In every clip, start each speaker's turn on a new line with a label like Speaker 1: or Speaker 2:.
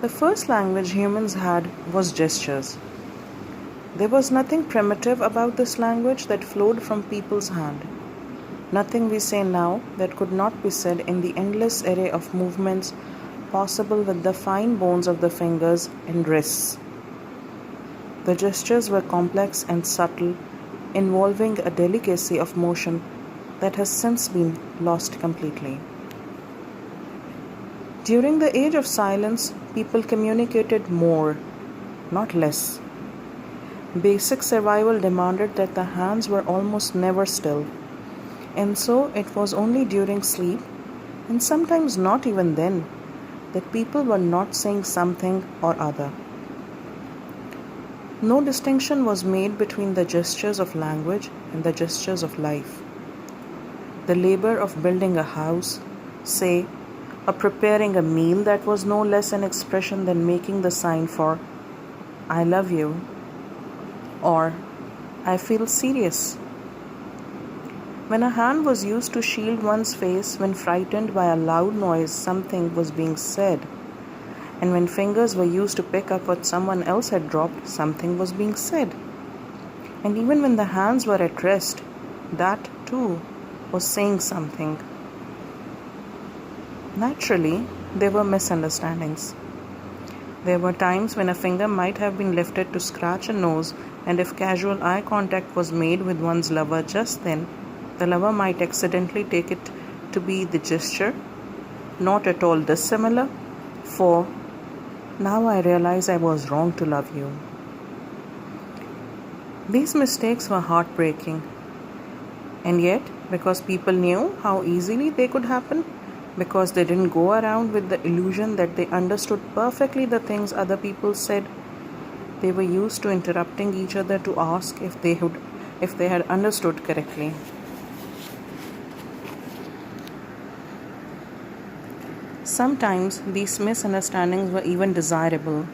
Speaker 1: The first language humans had was gestures. There was nothing primitive about this language that flowed from people's hand. Nothing we say now that could not be said in the endless array of movements possible with the fine bones of the fingers and wrists. The gestures were complex and subtle, involving a delicacy of motion that has since been lost completely. During the age of silence, people communicated more, not less. Basic survival demanded that the hands were almost never still, and so it was only during sleep, and sometimes not even then, that people were not saying something or other. No distinction was made between the gestures of language and the gestures of life. The labor of building a house, say, or preparing a meal, that was no less an expression than making the sign for I love you or I feel serious. When a hand was used to shield one's face when frightened by a loud noise, something was being said. And when fingers were used to pick up what someone else had dropped, something was being said. And even when the hands were at rest, that too was saying something. Naturally, there were misunderstandings. There were times when a finger might have been lifted to scratch a nose, and if casual eye contact was made with one's lover just then, the lover might accidentally take it to be the gesture, not at all dissimilar, for now I realize I was wrong to love you. These mistakes were heartbreaking, and yet, because people knew how easily they could happen, because they didn't go around with the illusion that they understood perfectly the things other people said, they were used to interrupting each other to ask if they had understood correctly. Sometimes these misunderstandings were even desirable,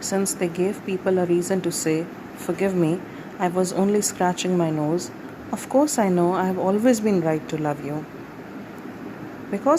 Speaker 1: since they gave people a reason to say, "Forgive me, I was only scratching my nose. Of course, I know I have always been right to love you." Because